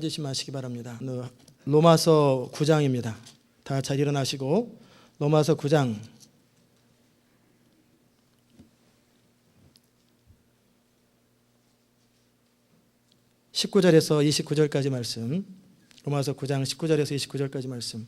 조심하시기 바랍니다. 로마서 9장입니다. 다 잘 일어나시고 로마서 9장 19절에서 29절까지 말씀. 로마서 9장 19절에서 29절까지 말씀.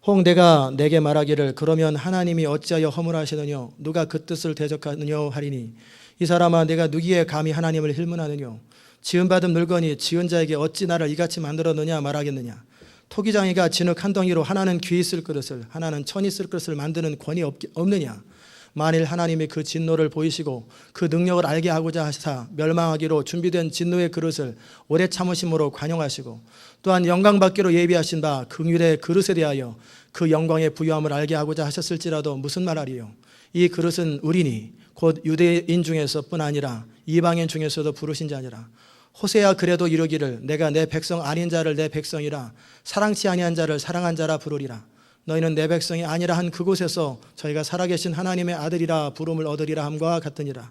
혹 내가 내게 말하기를 그러면 하나님이 어찌하여 허물하시느뇨 누가 그 뜻을 대적하느뇨 하리니 이 사람아 내가 누기에 감히 하나님을 힐문하느뇨 지은받은 물건이 지은 자에게 어찌 나를 이같이 만들었느냐 말하겠느냐 토기장이가 진흙 한 덩이로 하나는 귀 있을 그릇을 하나는 천 있을 그릇을 만드는 권이 없느냐 만일 하나님이 그 진노를 보이시고 그 능력을 알게 하고자 하사 멸망하기로 준비된 진노의 그릇을 오래 참으심으로 관용하시고 또한 영광받기로 예비하신 바 긍휼의 그릇에 대하여 그 영광의 부유함을 알게 하고자 하셨을지라도 무슨 말하리요 이 그릇은 우리니 곧 유대인 중에서뿐 아니라 이방인 중에서도 부르신 자니라 호세야 그래도 이르기를 내가 내 백성 아닌 자를 내 백성이라 사랑치 아니한 자를 사랑한 자라 부르리라 너희는 내 백성이 아니라 한 그곳에서 저희가 살아계신 하나님의 아들이라 부름을 얻으리라 함과 같으니라.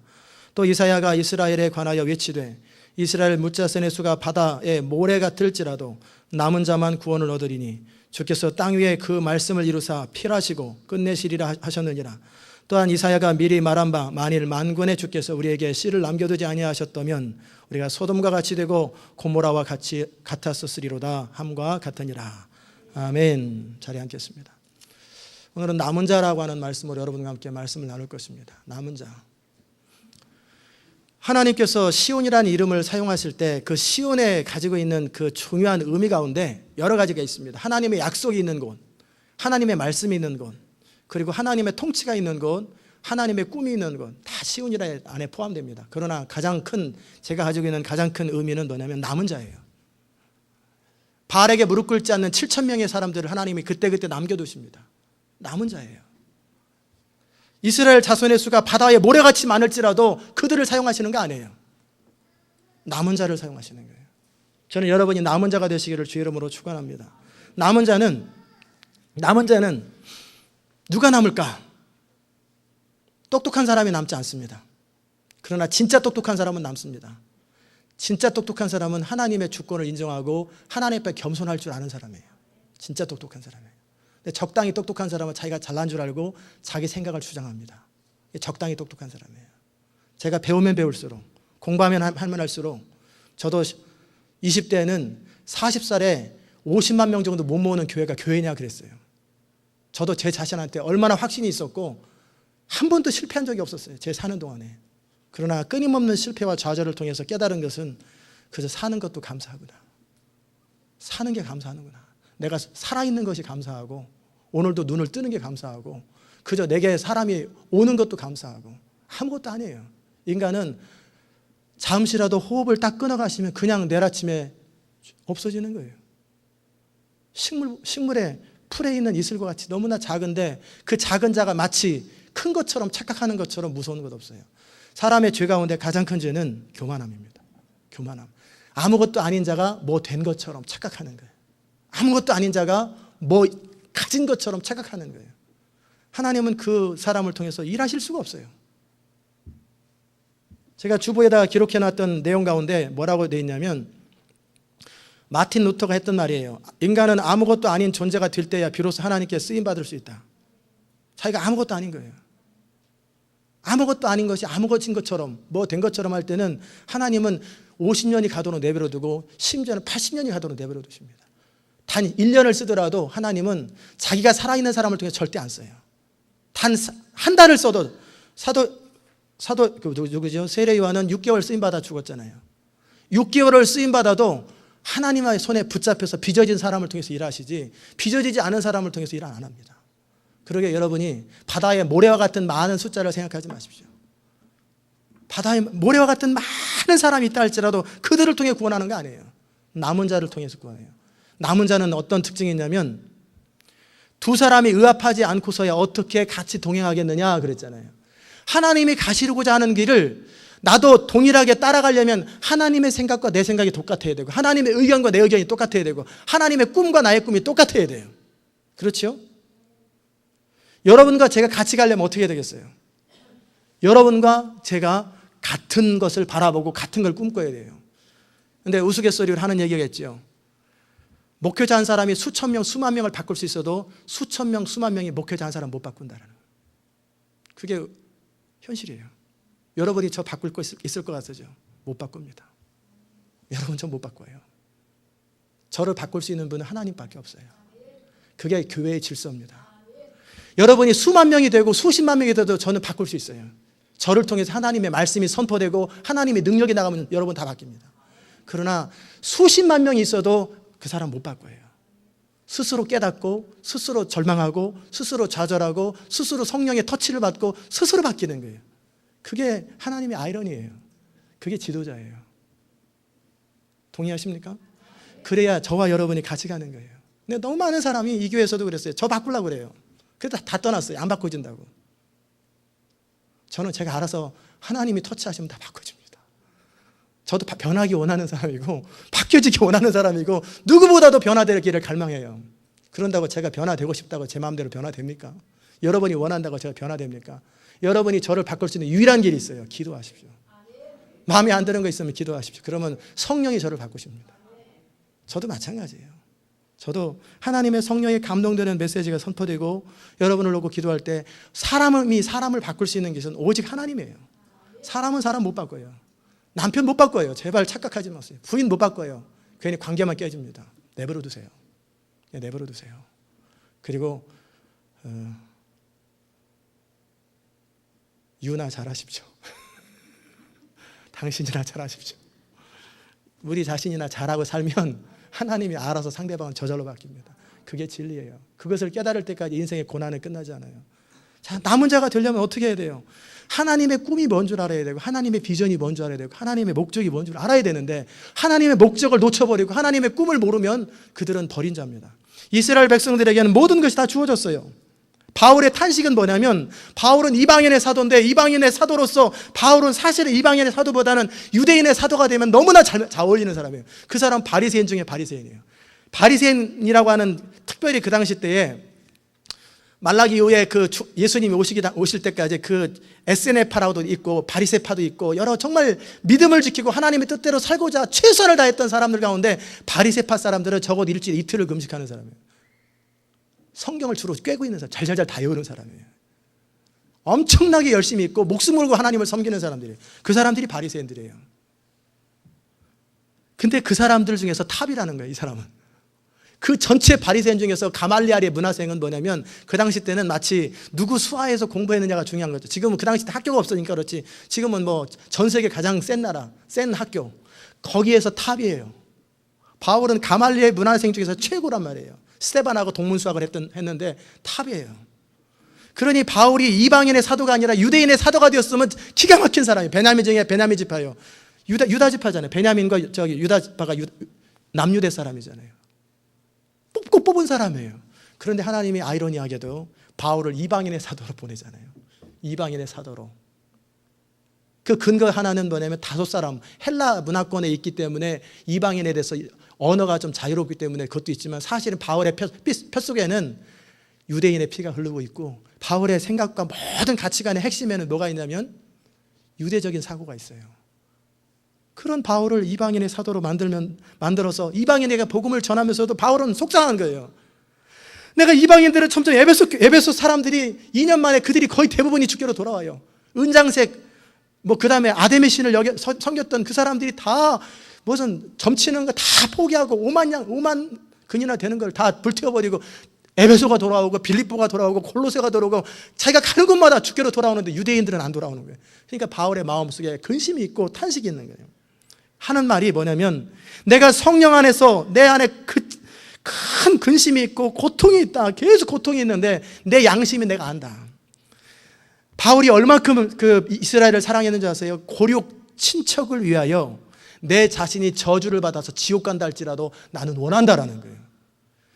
또 이사야가 이스라엘에 관하여 외치되 이스라엘 묻자선의 수가 바다의 모래 같을지라도 남은 자만 구원을 얻으리니 주께서 땅 위에 그 말씀을 이루사 필하시고 끝내시리라 하셨느니라. 또한 이사야가 미리 말한 바 만일 만군의 주께서 우리에게 씨를 남겨두지 아니하셨다면 우리가 소돔과 같이 되고 고모라와 같이 같았었으리로다 함과 같으니라. 아멘. 자리에 앉겠습니다. 오늘은 남은 자라고 하는 말씀으로 여러분과 함께 말씀을 나눌 것입니다. 남은 자. 하나님께서 시온이라는 이름을 사용하실 때 그 시온에 가지고 있는 그 중요한 의미 가운데 여러 가지가 있습니다. 하나님의 약속이 있는 곳, 하나님의 말씀이 있는 곳, 그리고 하나님의 통치가 있는 곳, 하나님의 꿈이 있는 곳, 다 시온이라 안에 포함됩니다. 그러나 제가 가지고 있는 가장 큰 의미는 뭐냐면 남은 자예요. 바알에게 무릎 꿇지 않는 7,000명의 사람들을 하나님이 그때그때 남겨두십니다. 남은 자예요. 이스라엘 자손의 수가 바다에 모래같이 많을지라도 그들을 사용하시는 거 아니에요. 남은 자를 사용하시는 거예요. 저는 여러분이 남은 자가 되시기를 주의 이름으로 축원합니다. 남은 자는 누가 남을까? 똑똑한 사람이 남지 않습니다. 그러나 진짜 똑똑한 사람은 남습니다. 진짜 똑똑한 사람은 하나님의 주권을 인정하고 하나님 앞에 겸손할 줄 아는 사람이에요. 진짜 똑똑한 사람이에요. 근데 적당히 똑똑한 사람은 자기가 잘난 줄 알고 자기 생각을 주장합니다. 적당히 똑똑한 사람이에요. 제가 배우면 배울수록 공부하면 하면 할수록 저도 20대에는 40살에 50만 명 정도 못 모으는 교회가 교회냐 그랬어요. 저도 제 자신한테 얼마나 확신이 있었고 한 번도 실패한 적이 없었어요. 제 사는 동안에. 그러나 끊임없는 실패와 좌절을 통해서 깨달은 것은 그저 사는 것도 감사하구나. 사는 게 감사하는구나. 내가 살아있는 것이 감사하고 오늘도 눈을 뜨는 게 감사하고 그저 내게 사람이 오는 것도 감사하고 아무것도 아니에요. 인간은 잠시라도 호흡을 딱 끊어가시면 그냥 내일 아침에 없어지는 거예요. 식물의 풀에 있는 이슬과 같이 너무나 작은데 그 작은 자가 마치 큰 것처럼 착각하는 것처럼 무서운 것 없어요. 사람의 죄 가운데 가장 큰 죄는 교만함입니다. 교만함. 아무것도 아닌 자가 뭐 된 것처럼 착각하는 거예요. 아무것도 아닌 자가 뭐 가진 것처럼 착각하는 거예요. 하나님은 그 사람을 통해서 일하실 수가 없어요. 제가 주보에다가 기록해놨던 내용 가운데 뭐라고 되어 있냐면 마틴 루터가 했던 말이에요. 인간은 아무것도 아닌 존재가 될 때야 비로소 하나님께 쓰임받을 수 있다. 자기가 아무것도 아닌 거예요. 아무것도 아닌 것이 아무것인 것처럼 뭐 된 것처럼 할 때는 하나님은 50년이 가도록 내버려 두고 심지어는 80년이 가도록 내버려 두십니다. 단 1년을 쓰더라도 하나님은 자기가 살아있는 사람을 통해 절대 안 써요. 단 한 달을 써도 사도 누구죠? 세례 요한은 6개월 쓰임받아 죽었잖아요. 6개월을 쓰임받아도 하나님의 손에 붙잡혀서 빚어진 사람을 통해서 일하시지 빚어지지 않은 사람을 통해서 일 안 합니다. 그러게 여러분이 바다의 모래와 같은 많은 숫자를 생각하지 마십시오. 바다에 모래와 같은 많은 사람이 있다 할지라도 그들을 통해 구원하는 거 아니에요. 남은 자를 통해서 구원해요. 남은 자는 어떤 특징이 있냐면 두 사람이 의합하지 않고서야 어떻게 같이 동행하겠느냐 그랬잖아요. 하나님이 가시고자 하는 길을 나도 동일하게 따라가려면 하나님의 생각과 내 생각이 똑같아야 되고 하나님의 의견과 내 의견이 똑같아야 되고 하나님의 꿈과 나의 꿈이 똑같아야 돼요. 그렇죠? 여러분과 제가 같이 가려면 어떻게 해야 되겠어요? 여러분과 제가 같은 것을 바라보고 같은 걸 꿈꿔야 돼요. 근데 우스갯소리를 하는 얘기가 있죠. 목회자 한 사람이 수천 명, 수만 명을 바꿀 수 있어도 수천 명, 수만 명이 목회자 한 사람 못 바꾼다라는 거예요. 그게 현실이에요. 여러분이 저 바꿀 거 있을 것 같으죠? 못 바꿉니다. 여러분 저 못 바꿔요. 저를 바꿀 수 있는 분은 하나님밖에 없어요. 그게 교회의 질서입니다. 여러분이 수만 명이 되고 수십만 명이 돼도 저는 바꿀 수 있어요. 저를 통해서 하나님의 말씀이 선포되고 하나님의 능력이 나가면 여러분 다 바뀝니다. 그러나 수십만 명이 있어도 그 사람 못 바꿔요. 스스로 깨닫고 스스로 절망하고 스스로 좌절하고 스스로 성령의 터치를 받고 스스로 바뀌는 거예요. 그게 하나님의 아이러니예요. 그게 지도자예요. 동의하십니까? 그래야 저와 여러분이 같이 가는 거예요. 근데 너무 많은 사람이 이 교회에서도 그랬어요. 저 바꾸려고 그래요. 그래도 다 떠났어요. 안 바꿔준다고. 저는 제가 알아서 하나님이 터치하시면 다 바꿔줍니다. 저도 변하기 원하는 사람이고 바뀌어지기 원하는 사람이고 누구보다도 변화되기를 갈망해요. 그런다고 제가 변화되고 싶다고 제 마음대로 변화됩니까? 여러분이 원한다고 제가 변화됩니까? 여러분이 저를 바꿀 수 있는 유일한 길이 있어요. 기도하십시오. 마음에 안 드는 거 있으면 기도하십시오. 그러면 성령이 저를 바꾸십니다. 저도 마찬가지예요. 저도 하나님의 성령에 감동되는 메시지가 선포되고 여러분을 놓고 기도할 때 사람이 사람을 바꿀 수 있는 것은 오직 하나님이에요. 사람은 사람 못 바꿔요. 남편 못 바꿔요. 제발 착각하지 마세요. 부인 못 바꿔요. 괜히 관계만 깨집니다. 내버려 두세요. 내버려 두세요. 그리고 유나 잘하십시오. 당신이나 잘하십시오. 우리 자신이나 잘하고 살면 하나님이 알아서 상대방은 저절로 바뀝니다. 그게 진리예요. 그것을 깨달을 때까지 인생의 고난은 끝나지 않아요. 자, 남은 자가 되려면 어떻게 해야 돼요? 하나님의 꿈이 뭔 줄 알아야 되고 하나님의 비전이 뭔 줄 알아야 되고 하나님의 목적이 뭔 줄 알아야 되는데 하나님의 목적을 놓쳐버리고 하나님의 꿈을 모르면 그들은 버린 자입니다. 이스라엘 백성들에게는 모든 것이 다 주어졌어요. 바울의 탄식은 뭐냐면 바울은 이방인의 사도인데 이방인의 사도로서 바울은 사실은 이방인의 사도보다는 유대인의 사도가 되면 너무나 잘 어울리는 사람이에요. 그 사람 바리새인 중에 바리새인이에요. 바리새인이라고 하는 특별히 그 당시 때에 말라기 이후에 그 예수님이 오실 때까지 그 에스네파라고도 있고 바리새파도 있고 여러 정말 믿음을 지키고 하나님의 뜻대로 살고자 최선을 다했던 사람들 가운데 바리새파 사람들은 적어도 일주일에 이틀을 금식하는 사람이에요. 성경을 주로 꿰고 있는 사람, 잘잘잘 다 외우는 사람이에요. 엄청나게 열심히 있고 목숨 걸고 하나님을 섬기는 사람들이에요. 그 사람들이 바리새인들이에요. 근데 그 사람들 중에서 탑이라는 거예요. 이 사람은. 그 전체 바리새인 중에서 가말리알의 문화생은 뭐냐면 그 당시 때는 마치 누구 수하에서 공부했느냐가 중요한 거죠. 지금은 그 당시 때 학교가 없으니까 그렇지 지금은 뭐 전 세계 가장 센 나라, 센 학교 거기에서 탑이에요. 바울은 가말리알 문화생 중에서 최고란 말이에요. 스테반하고 동문수학을 했는데 탑이에요. 그러니 바울이 이방인의 사도가 아니라 유대인의 사도가 되었으면 기가 막힌 사람이에요. 베냐민 중에 베냐민 지파예요. 유다 지파잖아요. 베냐민과 유다 지파가 남유대 사람이잖아요. 뽑고 뽑은 사람이에요. 그런데 하나님이 아이러니하게도 바울을 이방인의 사도로 보내잖아요. 이방인의 사도로. 그 근거 하나는 뭐냐면 다섯 사람 헬라 문화권에 있기 때문에 이방인에 대해서 언어가 좀 자유롭기 때문에 그것도 있지만 사실은 바울의 표 속에는 유대인의 피가 흐르고 있고 바울의 생각과 모든 가치관의 핵심에는 뭐가 있냐면 유대적인 사고가 있어요. 그런 바울을 이방인의 사도로 만들어서 이방인에게 복음을 전하면서도 바울은 속상한 거예요. 내가 이방인들은 점점 에베소 사람들이 2년 만에 그들이 거의 대부분이 주께로 돌아와요. 은장색 그 다음에 아데미 신을 섬겼던 그 사람들이 다 무슨 점치는 거 다 포기하고 5만 근이나 되는 걸 다 불태워버리고 에베소가 돌아오고 빌립보가 돌아오고 골로새가 돌아오고 자기가 가는 곳마다 주께로 돌아오는데 유대인들은 안 돌아오는 거예요. 그러니까 바울의 마음속에 근심이 있고 탄식이 있는 거예요. 하는 말이 뭐냐면 내가 성령 안에서 내 안에 큰 근심이 있고 고통이 있다. 계속 고통이 있는데 내 양심이 내가 안다. 바울이 얼마큼 그 이스라엘을 사랑했는지 아세요? 고륙 친척을 위하여 내 자신이 저주를 받아서 지옥 간다 할지라도 나는 원한다라는 거예요.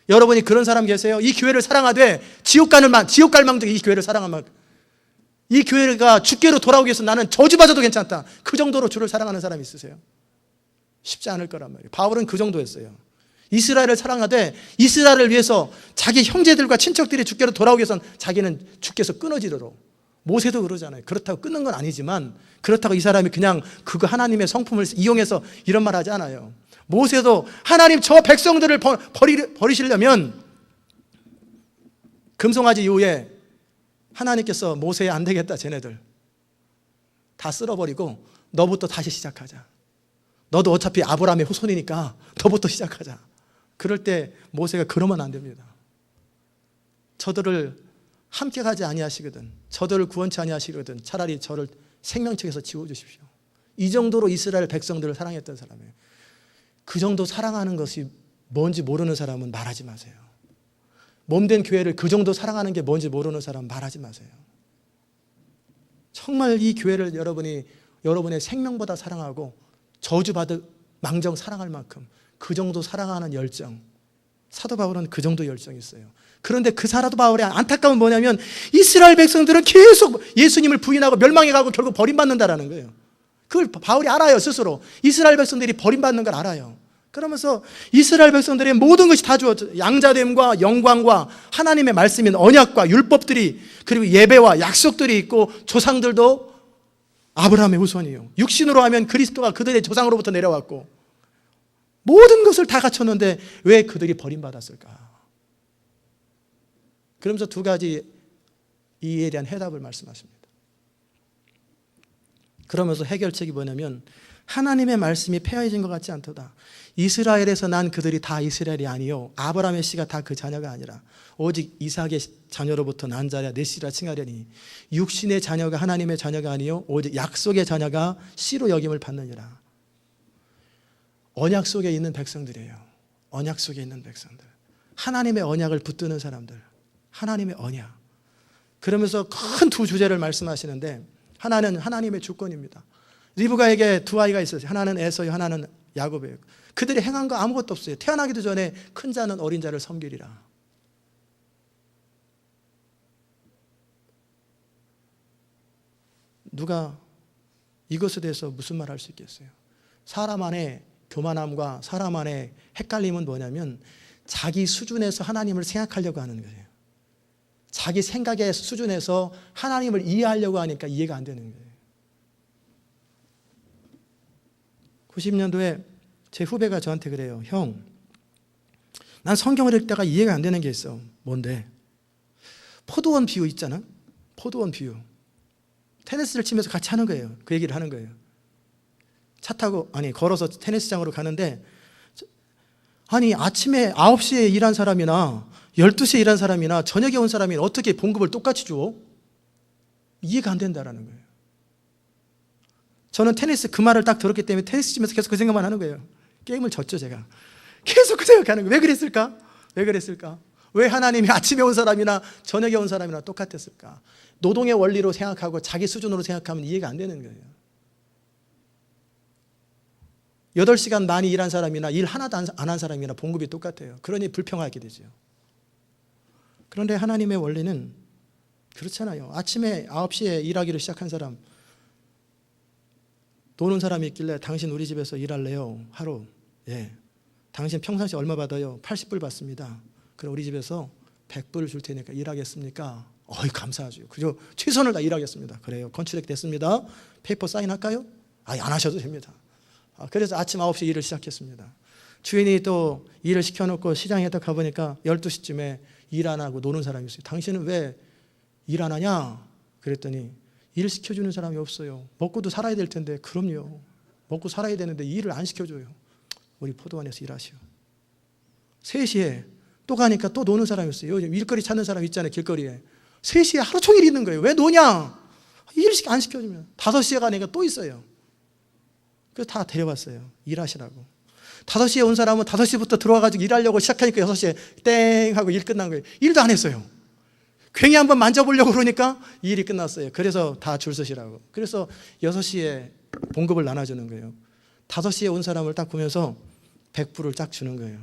여러분이 그런 사람 계세요? 이 교회를 사랑하되 지옥 갈 망정 이 교회를 사랑하면 이 교회가 주께로 돌아오기 위해서 나는 저주받아도 괜찮다. 그 정도로 주를 사랑하는 사람이 있으세요? 쉽지 않을 거란 말이에요. 바울은 그 정도였어요. 이스라엘을 사랑하되 이스라엘을 위해서 자기 형제들과 친척들이 주께로 돌아오기 위해서는 자기는 주께서 끊어지도록 모세도 그러잖아요. 그렇다고 끊는 건 아니지만 그렇다고 이 사람이 그냥 그거 하나님의 성품을 이용해서 이런 말 하지 않아요. 모세도 하나님 저 백성들을 버리시려면 금송아지 이후에 하나님께서 모세에 안 되겠다, 쟤네들 다 쓸어버리고 너부터 다시 시작하자. 너도 어차피 아브라함의 후손이니까 너부터 시작하자. 그럴 때 모세가 그러면 안 됩니다. 저들을 함께 가지 아니하시거든, 저들을 구원치 아니하시거든 차라리 저를 생명책에서 지워주십시오. 이 정도로 이스라엘 백성들을 사랑했던 사람이에요. 그 정도 사랑하는 것이 뭔지 모르는 사람은 말하지 마세요. 몸된 교회를 그 정도 사랑하는 게 뭔지 모르는 사람은 말하지 마세요. 정말 이 교회를 여러분이 여러분의 생명보다 사랑하고 저주받을 망정 사랑할 만큼 그 정도 사랑하는 열정, 사도 바울은 그 정도 열정이 있어요. 그런데 그 사도 바울의 안타까움은 뭐냐면 이스라엘 백성들은 계속 예수님을 부인하고 멸망해가고 결국 버림받는다라는 거예요. 그걸 바울이 알아요. 스스로 이스라엘 백성들이 버림받는 걸 알아요. 그러면서 이스라엘 백성들의 모든 것이 다 주어져, 양자됨과 영광과 하나님의 말씀인 언약과 율법들이, 그리고 예배와 약속들이 있고 조상들도 아브라함의 후손이에요. 육신으로 하면 그리스도가 그들의 조상으로부터 내려왔고 모든 것을 다 갖췄는데 왜 그들이 버림받았을까? 그러면서 두 가지 이에 대한 해답을 말씀하십니다. 그러면서 해결책이 뭐냐면 하나님의 말씀이 폐허해진 것 같지 않도다. 이스라엘에서 난 그들이 다 이스라엘이 아니요 아브라함의 씨가 다 그 자녀가 아니라 오직 이삭의 자녀로부터 난 자라 내 씨라 칭하려니 육신의 자녀가 하나님의 자녀가 아니요 오직 약속의 자녀가 씨로 여김을 받느니라. 언약 속에 있는 백성들이에요. 언약 속에 있는 백성들, 하나님의 언약을 붙드는 사람들, 하나님의 언약. 그러면서 큰 두 주제를 말씀하시는데 하나는 하나님의 주권입니다. 리브가에게 두 아이가 있었어요. 하나는 에서요, 하나는 야곱이에요. 그들이 행한 거 아무것도 없어요. 태어나기도 전에 큰 자는 어린 자를 섬기리라. 누가 이것에 대해서 무슨 말 할 수 있겠어요? 사람 안에 교만함과 사람 안에 헷갈림은 뭐냐면 자기 수준에서 하나님을 생각하려고 하는 거예요. 자기 생각의 수준에서 하나님을 이해하려고 하니까 이해가 안 되는 거예요. 90년도에 제 후배가 저한테 그래요. 형, 난 성경을 읽다가 이해가 안 되는 게 있어. 뭔데? 포도원 비유 있잖아. 포도원 비유. 테니스를 치면서 같이 하는 거예요. 그 얘기를 하는 거예요. 차 타고 걸어서 테니스장으로 가는데 아침에 9시에 일한 사람이나 12시에 일한 사람이나 저녁에 온 사람이 어떻게 봉급을 똑같이 줘? 이해가 안 된다라는 거예요. 저는 테니스 그 말을 딱 들었기 때문에 테니스 치면서 계속 그 생각만 하는 거예요. 게임을 졌죠, 제가. 계속 그 생각하는 거예요. 왜 그랬을까? 왜 그랬을까? 왜 하나님이 아침에 온 사람이나 저녁에 온 사람이나 똑같았을까? 노동의 원리로 생각하고 자기 수준으로 생각하면 이해가 안 되는 거예요. 8시간 많이 일한 사람이나 일 하나도 안 한 사람이나 봉급이 똑같아요. 그러니 불평하게 되죠. 그런데 하나님의 원리는 그렇잖아요. 아침에 9시에 일하기로 시작한 사람, 노는 사람이 있길래 당신 우리 집에서 일할래요? 하루. 예. 당신 평상시 얼마 받아요? 80불 받습니다. 그럼 우리 집에서 100불을 줄 테니까 일하겠습니까? 감사하죠. 그죠? 최선을 다 일하겠습니다. 그래요. 컨트랙 됐습니다. 페이퍼 사인할까요? 안 하셔도 됩니다. 그래서 아침 9시 일을 시작했습니다. 주인이 또 일을 시켜놓고 시장에 딱 가보니까 12시쯤에 일 안 하고 노는 사람이 있어요. 당신은 왜 일 안 하냐? 그랬더니 일 시켜주는 사람이 없어요. 먹고도 살아야 될 텐데. 그럼요. 먹고 살아야 되는데 일을 안 시켜줘요. 우리 포도원에서 일하시오. 3시에 또 가니까 또 노는 사람이 있어요. 요즘 일거리 찾는 사람 있잖아요. 길거리에. 3시에 하루 종일 있는 거예요. 왜 노냐? 일 안 시켜주면. 5시에 가니까 또 있어요. 그래서 다 데려왔어요. 일하시라고. 5시에 온 사람은 5시부터 들어와가지고 일하려고 시작하니까 6시에 땡 하고 일 끝난 거예요. 일도 안 했어요. 괜히 한번 만져보려고 그러니까 일이 끝났어요. 그래서 다 줄 서시라고. 그래서 6시에 봉급을 나눠주는 거예요. 5시에 온 사람을 딱 보면서 100불을 딱 주는 거예요.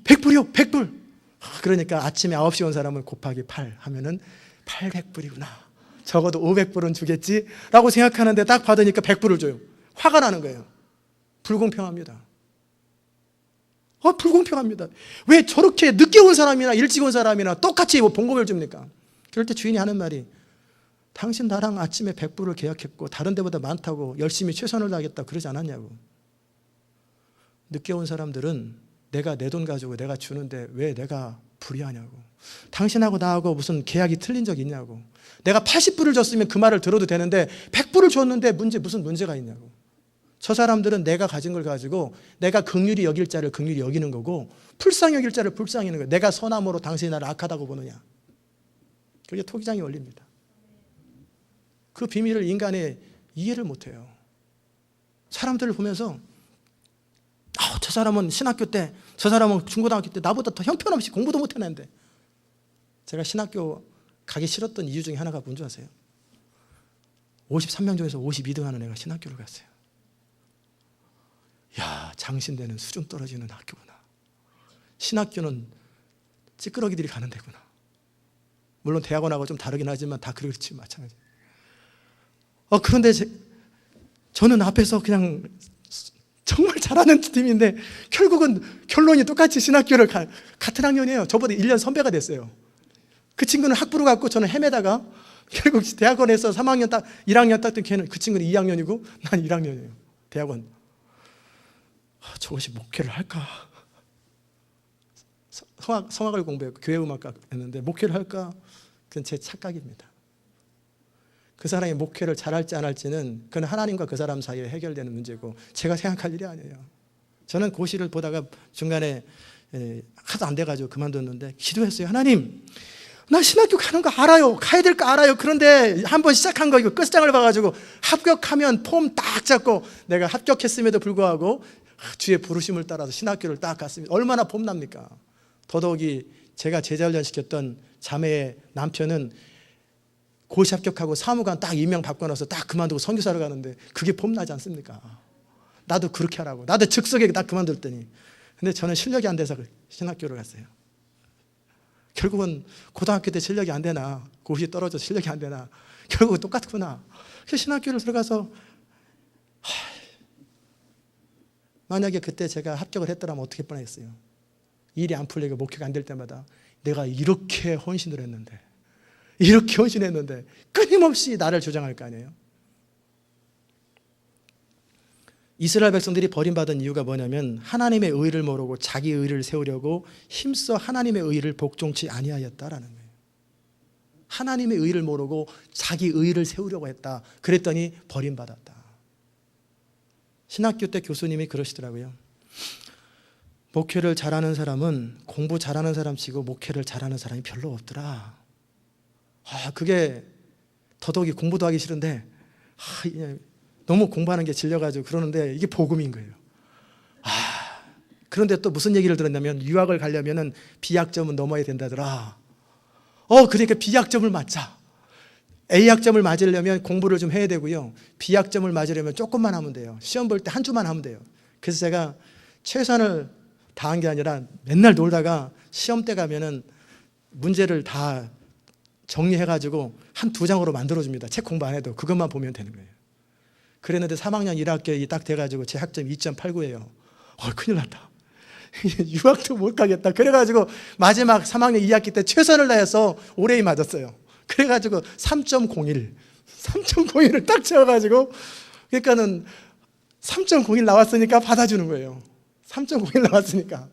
100불이요? 100불. 그러니까 아침에 9시에 온 사람을 곱하기 8 하면은 800불이구나. 적어도 500불은 주겠지? 라고 생각하는데 딱 받으니까 100불을 줘요. 화가 나는 거예요. 불공평합니다. 불공평합니다. 왜 저렇게 늦게 온 사람이나 일찍 온 사람이나 똑같이 봉급을 줍니까? 그럴 때 주인이 하는 말이 당신 나랑 아침에 100불을 계약했고 다른 데보다 많다고 열심히 최선을 다하겠다 그러지 않았냐고. 늦게 온 사람들은 내가 내 돈 가지고 내가 주는데 왜 내가 불이하냐고. 당신하고 나하고 무슨 계약이 틀린 적이 있냐고. 내가 80불을 줬으면 그 말을 들어도 되는데 100불을 줬는데 무슨 문제가 있냐고. 저 사람들은 내가 가진 걸 가지고 내가 긍휼히 여길 자를 긍휼히 여기는 거고 불쌍히 여길 자를 불쌍히 여기는 거예요. 내가 선함으로 당신이 나를 악하다고 보느냐. 그게 토기장의 원리입니다. 그 비밀을 인간이 이해를 못해요. 사람들을 보면서 저 사람은 신학교 때, 저 사람은 중고등학교 때 나보다 더 형편없이 공부도 못해냈는데. 제가 신학교 가기 싫었던 이유 중에 하나가 뭔지 아세요? 53명 중에서 52등 하는 애가 신학교를 갔어요. 야, 장신대는 수준 떨어지는 학교구나. 신학교는 찌끄러기들이 가는 데구나. 물론 대학원하고 좀 다르긴 하지만 다 그렇지 마찬가지. 그런데 저는 앞에서 그냥 정말 잘하는 팀인데 결국은 결론이 똑같이 신학교를 같은 학년이에요. 저보다 1년 선배가 됐어요. 그 친구는 학부로 갔고 저는 헤매다가 결국 대학원에서 3학년 딱 1학년 딱 된 걔는 그 친구는 2학년이고 난 1학년이에요. 대학원. 저것이 목회를 할까? 성악을 공부했고 교회음악과 했는데 목회를 할까? 그건 제 착각입니다. 그 사람이 목회를 잘할지 안 할지는 그건 하나님과 그 사람 사이에 해결되는 문제고 제가 생각할 일이 아니에요. 저는 고시를 보다가 중간에 하도 안 돼가지고 그만뒀는데 기도했어요. 하나님, 나 신학교 가는 거 알아요. 가야 될 거 알아요. 그런데 한번 시작한 거 이거 끝장을 봐가지고 합격하면 폼 딱 잡고 내가 합격했음에도 불구하고 주의 부르심을 따라서 신학교를 딱 갔습니다. 얼마나 폼납니까? 더더욱이 제가 제자훈련 시켰던 자매의 남편은 고시 합격하고 사무관 딱 임명 받고 나서 딱 그만두고 선교사를 가는데 그게 폼나지 않습니까? 나도 그렇게 하라고. 나도 즉석에 딱 그만뒀더니. 근데 저는 실력이 안 돼서 신학교를 갔어요. 결국은 고등학교 때 실력이 안 되나 고시 떨어져서 실력이 안 되나 결국은 똑같구나. 그래서 신학교를 들어가서 만약에 그때 제가 합격을 했더라면 어떻게 뻔했어요. 일이 안 풀리고 목회가 안 될 때마다 내가 이렇게 헌신을 했는데 이렇게 헌신했는데 끊임없이 나를 주장할 거 아니에요. 이스라엘 백성들이 버림받은 이유가 뭐냐면 하나님의 의를 모르고 자기 의를 세우려고 힘써 하나님의 의를 복종치 아니하였다라는 거예요. 하나님의 의를 모르고 자기 의를 세우려고 했다. 그랬더니 버림받았다. 신학교 때 교수님이 그러시더라고요. 목회를 잘하는 사람은 공부 잘하는 사람 치고 목회를 잘하는 사람이 별로 없더라. 그게 더더욱이 공부도 하기 싫은데 너무 공부하는 게 질려가지고 그러는데 이게 복음인 거예요. 그런데 또 무슨 얘기를 들었냐면 유학을 가려면 B학점은 넘어야 된다더라. 그러니까 B학점을 맞자. A학점을 맞으려면 공부를 좀 해야 되고요. B학점을 맞으려면 조금만 하면 돼요. 시험 볼 때 한 주만 하면 돼요. 그래서 제가 최선을 다한 게 아니라 맨날 놀다가 시험 때 가면은 문제를 다 정리해가지고 한 2장으로 만들어줍니다. 책 공부 안 해도 그것만 보면 되는 거예요. 그랬는데 3학년 1학기에 딱 돼가지고 제 학점 2.89예요. 큰일 났다. 유학도 못 가겠다. 그래가지고 마지막 3학년 2학기 때 최선을 다해서 올해이 맞았어요. 그래가지고 3.01을 딱 채워가지고 그러니까는 3.01 나왔으니까 받아주는 거예요. 3.01 나왔으니까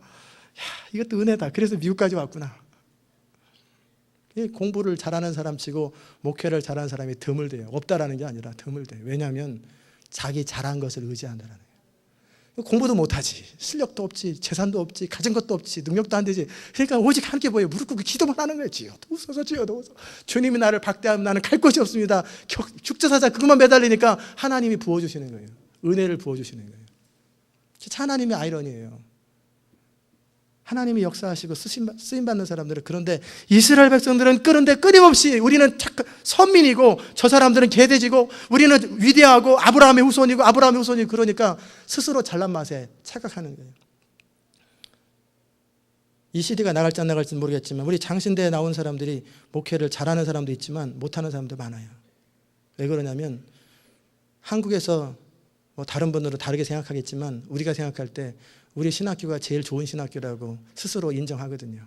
이것도 은혜다. 그래서 미국까지 왔구나. 공부를 잘하는 사람 치고 목회를 잘하는 사람이 드물대요. 없다라는 게 아니라 드물대요. 왜냐하면 자기 잘한 것을 의지한다는 거예요. 공부도 못하지, 실력도 없지, 재산도 없지, 가진 것도 없지, 능력도 안 되지. 그러니까 오직 하나님께 뭐예요? 무릎 꿇고 기도만 하는 거예요. 주여 도우소서, 주여 도우소서. 주님이 나를 박대하면 나는 갈 곳이 없습니다. 죽자사자 그것만 매달리니까 하나님이 부어주시는 거예요. 은혜를 부어주시는 거예요. 하나님의 아이러니예요. 하나님이 역사하시고 쓰임받는 사람들은 그런데 이스라엘 백성들은 그런데 끊임없이 우리는 선민이고 저 사람들은 개돼지고 우리는 위대하고 아브라함의 후손이고 그러니까 스스로 잘난 맛에 착각하는 거예요. 이 시대가 나갈지 안 나갈지는 모르겠지만 우리 장신대에 나온 사람들이 목회를 잘하는 사람도 있지만 못하는 사람도 많아요. 왜 그러냐면 한국에서 다른 분들은 다르게 생각하겠지만 우리가 생각할 때 우리 신학교가 제일 좋은 신학교라고 스스로 인정하거든요.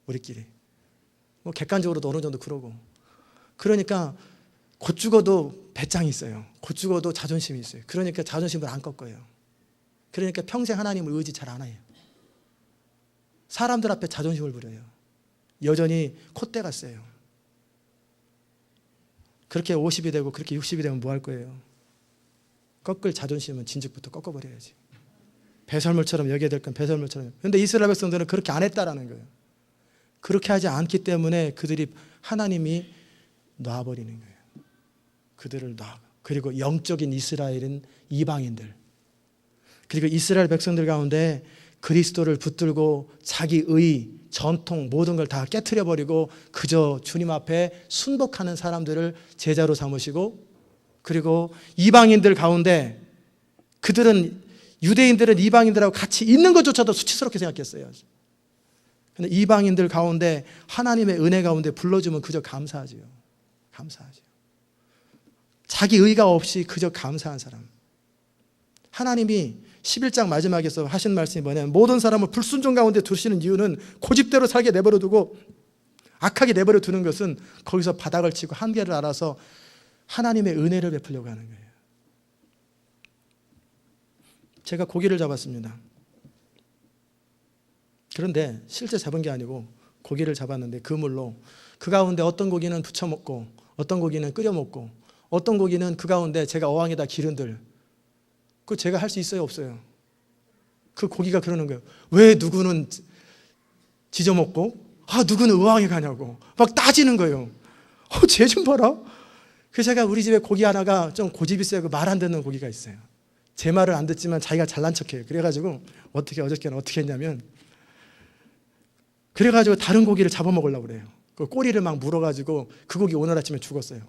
우리끼리. 객관적으로도 어느 정도 그러고. 그러니까 곧 죽어도 배짱이 있어요. 곧 죽어도 자존심이 있어요. 그러니까 자존심을 안 꺾어요. 그러니까 평생 하나님을 의지 잘 안 해요. 사람들 앞에 자존심을 부려요. 여전히 콧대가 세요. 그렇게 50이 되고 그렇게 60이 되면 뭐 할 거예요? 꺾을 자존심은 진즉부터 꺾어버려야지. 배설물처럼 여겨야 될 건 배설물처럼. 그런데 이스라엘 백성들은 그렇게 안 했다라는 거예요. 그렇게 하지 않기 때문에 그들이 하나님이 놔버리는 거예요. 그들을 놔. 그리고 영적인 이스라엘은 이방인들. 그리고 이스라엘 백성들 가운데 그리스도를 붙들고 자기의 전통 모든 걸 다 깨트려버리고 그저 주님 앞에 순복하는 사람들을 제자로 삼으시고, 그리고 이방인들 가운데 그들은 유대인들은 이방인들하고 같이 있는 것조차도 수치스럽게 생각했어요. 근데 이방인들 가운데 하나님의 은혜 가운데 불러주면 그저 감사하지요. 감사하지요. 자기 의가 없이 그저 감사한 사람. 하나님이 11장 마지막에서 하신 말씀이 뭐냐면 모든 사람을 불순종 가운데 두시는 이유는 고집대로 살게 내버려 두고 악하게 내버려 두는 것은 거기서 바닥을 치고 한계를 알아서 하나님의 은혜를 베풀려고 하는 거예요. 제가 고기를 잡았습니다. 그런데 실제 잡은 게 아니고 고기를 잡았는데 그물로 그 가운데 어떤 고기는 부쳐 먹고 어떤 고기는 끓여 먹고 어떤 고기는 그 가운데 제가 어항에다 기른들, 그거 제가 할 수 있어요 없어요? 그 고기가 그러는 거예요. 왜 누구는 지져 먹고 누구는 어항에 가냐고 막 따지는 거예요. 쟤 좀 봐라. 그래서 제가 우리 집에 고기 하나가 좀 고집이 세고 말 안 듣는 고기가 있어요. 제 말을 안 듣지만 자기가 잘난 척해요. 그래가지고 어저께는 어떻게 했냐면 그래가지고 다른 고기를 잡아먹으려고 그래요. 그 꼬리를 막 물어가지고 그 고기 오늘 아침에 죽었어요.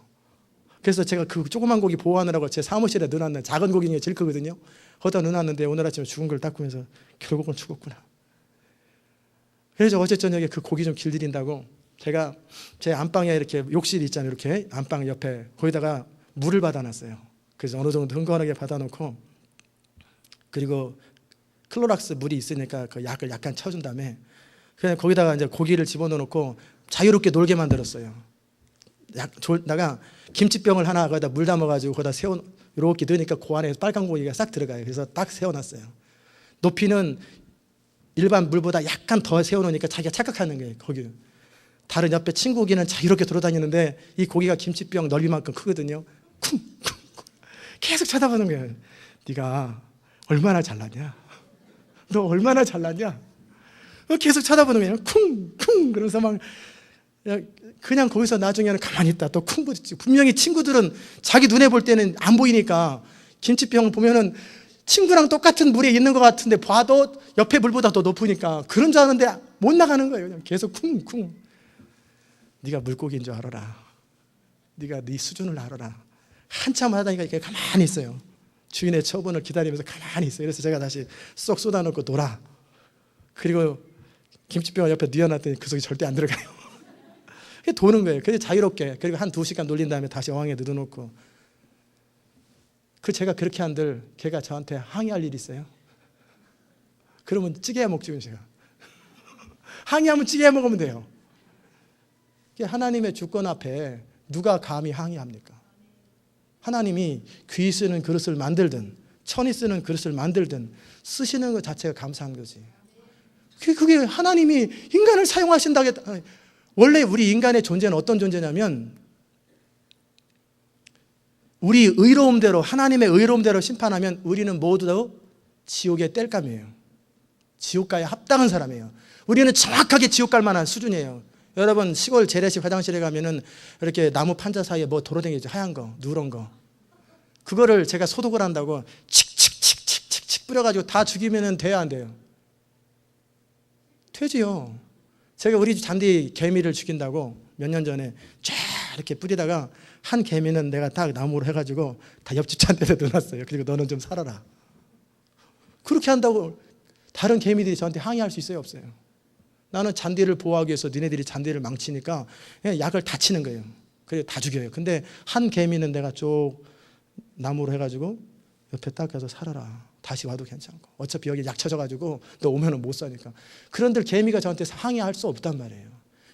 그래서 제가 그 조그만 고기 보호하느라고 제 사무실에 넣어놨는 작은 고기 중에 제일 크거든요. 거기다 넣어놨는데 오늘 아침에 죽은 걸 닦으면서 결국은 죽었구나. 그래서 어제 저녁에 그 고기 좀 길들인다고 제가 제 안방에 이렇게 욕실이 있잖아요. 이렇게 안방 옆에 거기다가 물을 받아놨어요. 그래서 어느 정도 흥건하게 받아놓고 그리고 클로락스 물이 있으니까 그 약을 약간 쳐준 다음에 그냥 거기다가 이제 고기를 집어넣고 자유롭게 놀게 만들었어요. 나가 김치병을 하나 거기다 물 담아가지고 거기다 세워 이렇게 넣으니까 그 안에 빨간 고기가 싹 들어가요. 그래서 딱 세워놨어요. 높이는 일반 물보다 약간 더 세워놓으니까 자기가 착각하는 거예요. 거기 다른 옆에 친구 고기는 자유롭게 돌아다니는데 이 고기가 김치병 넓이만큼 크거든요. 쿵 계속 쳐다보는 거예요. 네가 얼마나 잘났냐? 너 얼마나 잘났냐? 계속 쳐다보는 거예요. 쿵쿵 그러면서 막 그냥 거기서 나중에는 가만히 있다 또 쿵 부딪히고. 분명히 친구들은 자기 눈에 볼 때는 안 보이니까 김치병을 보면은 친구랑 똑같은 물에 있는 것 같은데 봐도 옆에 물보다 더 높으니까 그런 줄 아는데 못 나가는 거예요. 그냥 계속 쿵쿵. 네가 물고기인 줄 알아라. 네가 네 수준을 알아라. 한참 하다니까 이렇게 가만히 있어요. 주인의 처분을 기다리면서 가만히 있어요. 그래서 제가 다시 쏙 쏟아놓고 놀아. 그리고 김치병을 옆에 뉘어놨더니 그 속에 절대 안 들어가요. 도는 거예요. 그래서 자유롭게. 그리고 한 2시간 놀린 다음에 다시 어항에 넣어놓고. 제가 그렇게 한들 걔가 저한테 항의할 일이 있어요. 그러면 찌개 해 먹죠. 제가 항의하면 찌개 해 먹으면 돼요. 하나님의 주권 앞에 누가 감히 항의합니까? 하나님이 귀 쓰는 그릇을 만들든 천이 쓰는 그릇을 만들든 쓰시는 것 자체가 감사한 거지. 그게 하나님이 인간을 사용하신다겠다. 원래 우리 인간의 존재는 어떤 존재냐면 우리 의로움대로 하나님의 의로움대로 심판하면 우리는 모두 지옥의 땔감이에요. 지옥가에 합당한 사람이에요. 우리는 정확하게 지옥 갈 만한 수준이에요. 여러분 시골 재래식 화장실에 가면은 이렇게 나무 판자 사이에 뭐 돌아다니죠. 하얀 거, 누런 거. 그거를 제가 소독을 한다고 칙칙칙칙칙칙 뿌려가지고 다 죽이면은 돼야 안 돼요? 되지요. 제가 우리 집 잔디 개미를 죽인다고 몇 년 전에 쫙 이렇게 뿌리다가 한 개미는 내가 딱 나무로 해가지고 다 옆집 잔디에 넣어놨어요. 그리고 너는 좀 살아라. 그렇게 한다고 다른 개미들이 저한테 항의할 수 있어요 없어요? 나는 잔디를 보호하기 위해서 니네들이 잔디를 망치니까 그냥 약을 다 치는 거예요. 그래서 다 죽여요. 근데 한 개미는 내가 쭉 나무로 해가지고 옆에 딱 가서 살아라. 다시 와도 괜찮고 어차피 여기 약 쳐져가지고 너 오면은 못 사니까. 그런데 개미가 저한테 항의할 수 없단 말이에요.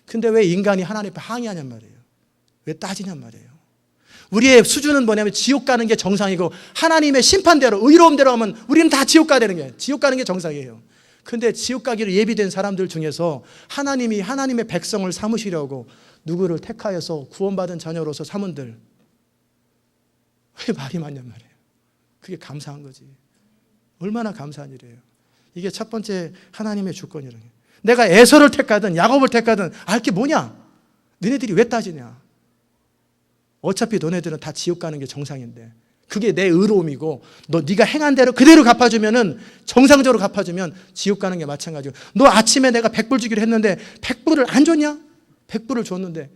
근데 왜 인간이 하나님 앞에 항의하냔 말이에요. 왜 따지냔 말이에요. 우리의 수준은 뭐냐면 지옥 가는 게 정상이고 하나님의 심판대로 의로움대로 하면 우리는 다 지옥 가야 되는 게, 지옥 가는 게 정상이에요. 근데 지옥 가기로 예비된 사람들 중에서 하나님이 하나님의 백성을 삼으시려고 누구를 택하여서 구원받은 자녀로서 삼은들 왜 말이 많냔 말이에요. 그게 감사한 거지. 얼마나 감사한 일이에요. 이게 첫 번째 하나님의 주권이라는 게. 내가 에서를 택하든 야곱을 택하든 알 게 뭐냐? 너네들이 왜 따지냐? 어차피 너네들은 다 지옥 가는 게 정상인데 그게 내 의로움이고 네가 행한 대로 그대로 갚아주면은 정상적으로 갚아주면 지옥 가는 게 마찬가지고 너 아침에 내가 100불 주기로 했는데 100불을 안 줬냐? 100불을 줬는데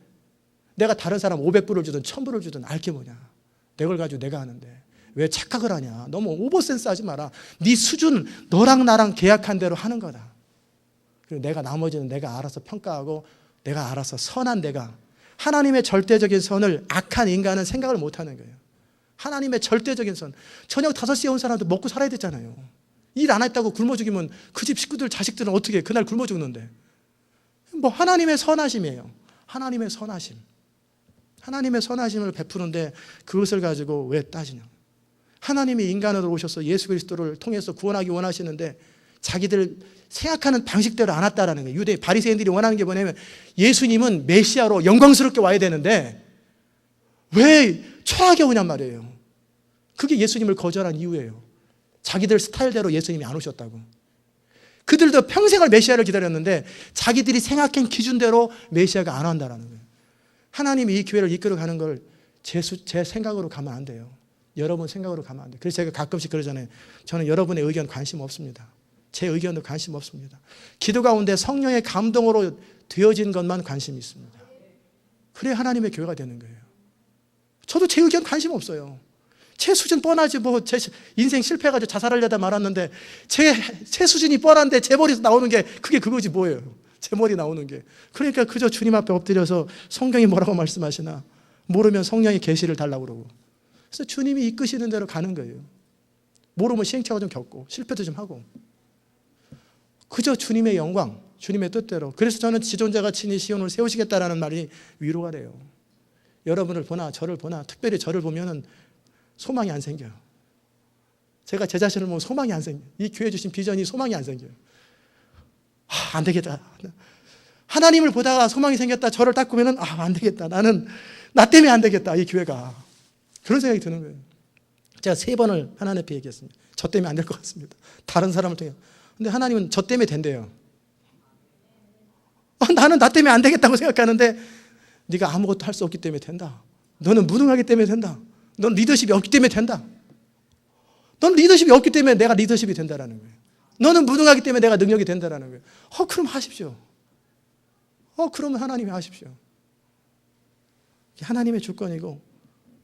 내가 다른 사람 500불을 주든 1000불을 주든 알 게 뭐냐? 내 걸 가지고 내가 하는데 왜 착각을 하냐? 너무 오버센스 하지 마라. 네 수준 너랑 나랑 계약한 대로 하는 거다. 그리고 내가 나머지는 내가 알아서 평가하고 내가 알아서 선한 내가 하나님의 절대적인 선을 악한 인간은 생각을 못하는 거예요. 하나님의 절대적인 선. 저녁 5시에 온 사람도 먹고 살아야 되잖아요. 일 안 했다고 굶어 죽이면 그 집 식구들 자식들은 어떻게 해? 그날 굶어 죽는데. 뭐 하나님의 선하심이에요. 하나님의 선하심. 하나님의 선하심을 베푸는데 그것을 가지고 왜 따지냐? 하나님이 인간으로 오셔서 예수 그리스도를 통해서 구원하기 원하시는데 자기들 생각하는 방식대로 안 왔다라는 거예요. 유대 바리새인들이 원하는 게 뭐냐면 예수님은 메시아로 영광스럽게 와야 되는데 왜 초라하게 오냔 말이에요. 그게 예수님을 거절한 이유예요. 자기들 스타일대로 예수님이 안 오셨다고. 그들도 평생을 메시아를 기다렸는데 자기들이 생각한 기준대로 메시아가 안 온다라는 거예요. 하나님이 이 교회를 이끌어가는 걸 제 생각으로 가면 안 돼요. 여러분 생각으로 가면 안 돼요. 그래서 제가 가끔씩 그러잖아요. 저는 여러분의 의견 관심 없습니다. 제 의견도 관심 없습니다. 기도 가운데 성령의 감동으로 되어진 것만 관심이 있습니다. 그래야 하나님의 교회가 되는 거예요. 저도 제 의견 관심 없어요. 제 수준 뻔하지 뭐 제 인생 실패해가지고 자살하려다 말았는데 제 수준이 뻔한데 제 머리에서 나오는 게 그게 그거지 뭐예요. 제 머리 나오는 게. 그러니까 그저 주님 앞에 엎드려서 성경이 뭐라고 말씀하시나 모르면 성령의 계시를 달라고 그러고. 그래서 주님이 이끄시는 대로 가는 거예요. 모르면 시행착오 좀 겪고 실패도 좀 하고. 그저 주님의 영광, 주님의 뜻대로. 그래서 저는 지존자가 친히 시온을 세우시겠다라는 말이 위로가 돼요. 여러분을 보나 저를 보나 특별히 저를 보면은 소망이 안 생겨요. 제가 제 자신을 보면 소망이 안 생겨요. 이 교회 주신 비전이 소망이 안 생겨요. 안 되겠다. 하나님을 보다가 소망이 생겼다. 저를 딱 보면은 안 되겠다. 나는 나 때문에 안 되겠다. 이 교회가. 그런 생각이 드는 거예요. 제가 3번을 하나님 앞에 얘기했습니다. 저 때문에 안 될 것 같습니다. 다른 사람을 통해. 근데 하나님은 저 때문에 된대요. 나는 나 때문에 안 되겠다고 생각하는데 네가 아무것도 할 수 없기 때문에 된다. 너는 무능하기 때문에 된다. 넌 리더십이 없기 때문에 된다. 넌 리더십이 없기 때문에 내가 리더십이 된다라는 거예요. 너는 무능하기 때문에 내가 능력이 된다라는 거예요. 그럼 하십시오. 그러면 하나님이 하십시오. 하나님의 주권이고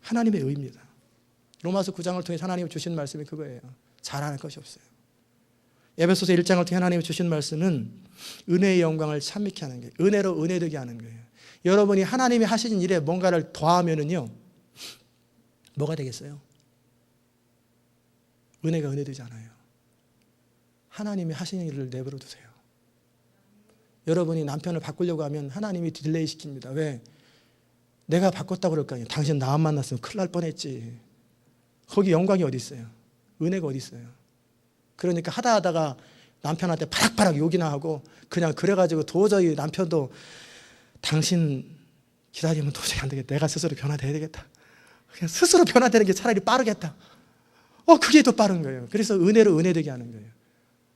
하나님의 의입니다. 로마서 9장을 통해 하나님이 주신 말씀이 그거예요. 잘하는 것이 없어요. 에베소서 1장을 통해 하나님이 주신 말씀은 은혜의 영광을 찬미케 하는 거예요. 은혜로 은혜되게 하는 거예요. 여러분이 하나님이 하시는 일에 뭔가를 더하면은요, 뭐가 되겠어요? 은혜가 은혜되지 않아요. 하나님이 하시는 일을 내버려 두세요. 여러분이 남편을 바꾸려고 하면 하나님이 딜레이 시킵니다. 왜? 내가 바꿨다고 그럴 거 아니에요. 당신 나만 만났으면 큰일 날 뻔했지. 거기 영광이 어디 있어요? 은혜가 어디 있어요? 그러니까 하다가 남편한테 바락바락 욕이나 하고 그냥 그래가지고 도저히 남편도 당신 기다리면 도저히 안 되겠다. 내가 스스로 변화돼야 되겠다. 그냥 스스로 변화되는 게 차라리 빠르겠다. 그게 더 빠른 거예요. 그래서 은혜로 은혜되게 하는 거예요.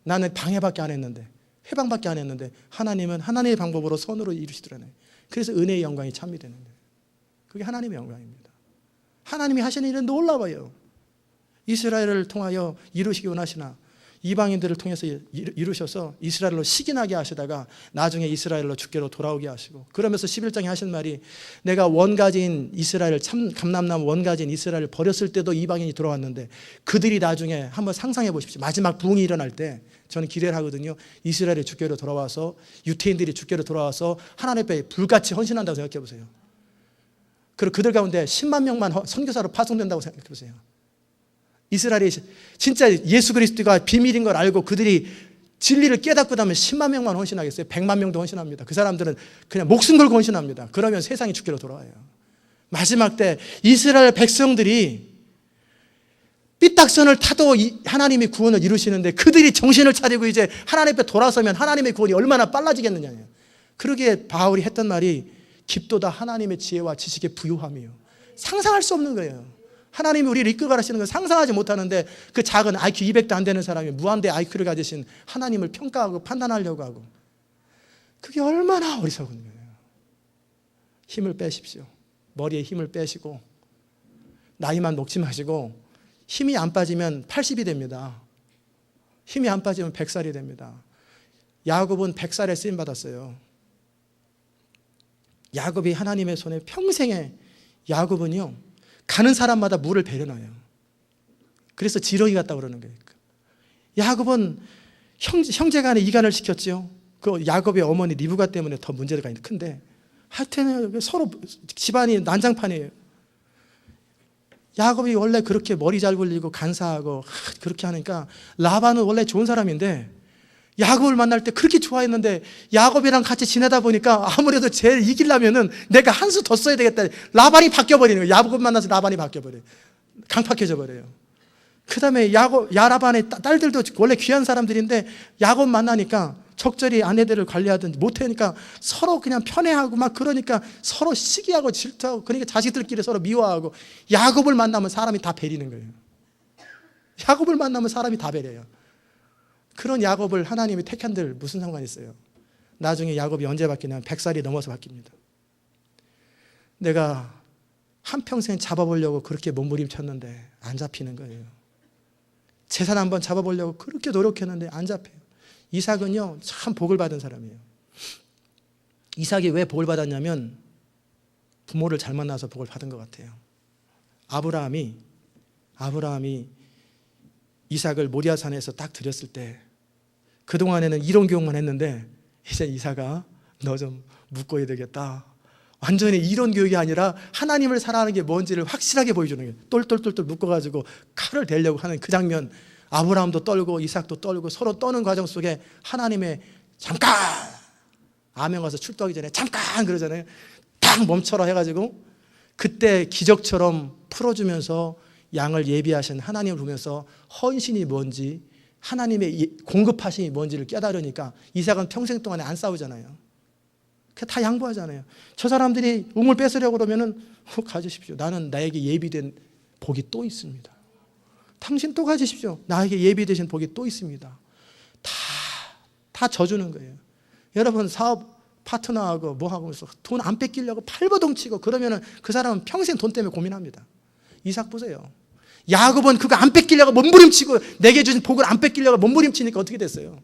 나는 방해밖에 안 했는데, 해방밖에 안 했는데 하나님은 하나님의 방법으로 선으로 이루시더라고요. 그래서 은혜의 영광이 찬미되는 거예요. 그게 하나님의 영광입니다. 하나님이 하시는 일은 놀라워요. 이스라엘을 통하여 이루시기 원하시나 이방인들을 통해서 이루셔서 이스라엘로 식인하게 하시다가 나중에 이스라엘로 주께로 돌아오게 하시고, 그러면서 11장에 하신 말이 내가 원가지인 이스라엘, 참 감람나무 원가지인 이스라엘을 버렸을 때도 이방인이 돌아왔는데 그들이 나중에 한번 상상해 보십시오. 마지막 부흥이 일어날 때 저는 기대를 하거든요. 이스라엘이 주께로 돌아와서 유태인들이 주께로 돌아와서 하나님 앞에 불같이 헌신한다고 생각해 보세요. 그리고 그들 가운데 10만 명만 선교사로 파송된다고 생각해 보세요. 이스라엘이 진짜 예수 그리스도가 비밀인 걸 알고 그들이 진리를 깨닫고 나면 10만 명만 헌신하겠어요? 100만 명도 헌신합니다. 그 사람들은 그냥 목숨 걸고 헌신합니다. 그러면 세상이 주께로 돌아와요. 마지막 때 이스라엘 백성들이 삐딱선을 타도 하나님이 구원을 이루시는데 그들이 정신을 차리고 이제 하나님 앞에 돌아서면 하나님의 구원이 얼마나 빨라지겠느냐. 그러기에 바울이 했던 말이 깊도다 하나님의 지혜와 지식의 부요함이에요. 상상할 수 없는 거예요. 하나님이 우리를 이끌어 가시는 걸 상상하지 못하는데 그 작은 IQ 200도 안 되는 사람이 무한대 IQ를 가지신 하나님을 평가하고 판단하려고 하고, 그게 얼마나 어리석은 거예요. 힘을 빼십시오. 머리에 힘을 빼시고 나이만 먹지 마시고, 힘이 안 빠지면 80이 됩니다. 힘이 안 빠지면 100살이 됩니다. 야곱은 100살에 쓰임 받았어요. 야곱이 하나님의 손에 평생에, 야곱은요 가는 사람마다 물을 배려놔요. 그래서 지렁이 같다고 그러는 거예요. 야곱은 형제간에 이간을 시켰죠. 그 야곱의 어머니 리브가 때문에 더 문제가 큰데, 하여튼 서로 집안이 난장판이에요. 야곱이 원래 그렇게 머리 잘 굴리고 간사하고 그렇게 하니까 라반은 원래 좋은 사람인데 야곱을 만날 때 그렇게 좋아했는데 야곱이랑 같이 지내다 보니까 아무래도 쟤를 이기려면은 내가 한 수 더 써야 되겠다. 라반이 바뀌어버리는 거예요. 야곱 만나서 라반이 바뀌어버려요. 강팍해져 버려요. 그 다음에 야라반의 딸들도 원래 귀한 사람들인데 야곱 만나니까 적절히 아내들을 관리하든지 못하니까 서로 그냥 편애하고 막, 그러니까 서로 시기하고 질투하고, 그러니까 자식들끼리 서로 미워하고. 야곱을 만나면 사람이 다 베리는 거예요. 야곱을 만나면 사람이 다 베려요. 그런 야곱을 하나님이 택한들 무슨 상관이 있어요. 나중에 야곱이 언제 바뀌냐면 100살이 넘어서 바뀝니다. 내가 한평생 잡아보려고 그렇게 몸부림쳤는데 안 잡히는 거예요. 재산 한번 잡아보려고 그렇게 노력했는데 안 잡혀요. 이삭은요 참 복을 받은 사람이에요. 이삭이 왜 복을 받았냐면 부모를 잘 만나서 복을 받은 것 같아요. 아브라함이 이삭을 모리아산에서 딱 들였을 때 그동안에는 이론 교육만 했는데 이제 이삭아 너 좀 묶어야 되겠다. 완전히 이론 교육이 아니라 하나님을 사랑하는 게 뭔지를 확실하게 보여주는 거예요. 똘똘똘똘 묶어가지고 칼을 대려고 하는 그 장면, 아브라함도 떨고 이삭도 떨고 서로 떠는 과정 속에 하나님의 잠깐, 아멘 와서 출도하기 전에 잠깐 그러잖아요. 딱 멈춰라 해가지고 그때 기적처럼 풀어주면서 양을 예비하신 하나님을 보면서 헌신이 뭔지, 하나님의 공급하심이 뭔지를 깨달으니까 이삭은 평생 동안에 안 싸우잖아요. 다 양보하잖아요. 저 사람들이 우물 뺏으려고 그러면은 가지십시오. 나는 나에게 예비된 복이 또 있습니다. 당신 또 가지십시오. 나에게 예비되신 복이 또 있습니다. 다 져주는 거예요. 여러분 사업 파트너하고 뭐하고 돈 안 뺏기려고 팔버둥치고 그러면은 그 사람은 평생 돈 때문에 고민합니다. 이삭 보세요. 야곱은 그거 안 뺏기려고 몸부림치고 내게 주신 복을 안 뺏기려고 몸부림치니까 어떻게 됐어요?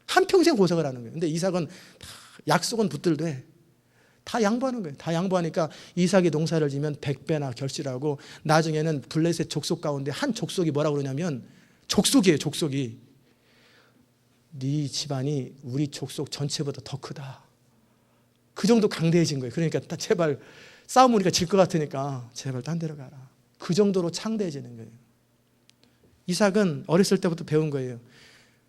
한평생 고생을 하는 거예요. 근데 이삭은 약속은 붙들되 다 양보하는 거예요. 다 양보하니까 이삭이 농사를 지면 100배나 결실하고, 나중에는 블레셋 족속 가운데 한 족속이 뭐라고 그러냐면, 족속이에요. 족속이 네 집안이 우리 족속 전체보다 더 크다. 그 정도 강대해진 거예요. 그러니까 제발 싸움 우리가 질 것 같으니까 제발 딴 데로 가라. 그 정도로 창대해지는 거예요. 이삭은 어렸을 때부터 배운 거예요.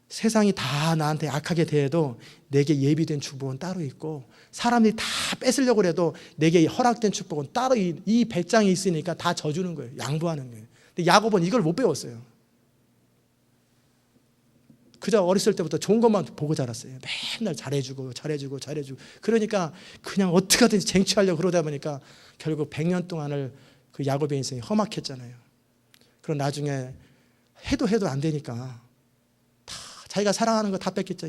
세상이 다 나한테 악하게 대해도 내게 예비된 축복은 따로 있고, 사람들이 다 뺏으려고 해도 내게 허락된 축복은 따로 이 배짱이 있으니까 다 져주는 거예요. 양보하는 거예요. 근데 야곱은 이걸 못 배웠어요. 그저 어렸을 때부터 좋은 것만 보고 자랐어요. 맨날 잘해주고 그러니까 그냥 어떻게 하든지 쟁취하려고 그러다 보니까 결국 100년 동안을 그 야곱의 인생이 험악했잖아요. 그럼 나중에 해도 안 되니까 자기가 사랑하는 거 다 뺏겼죠.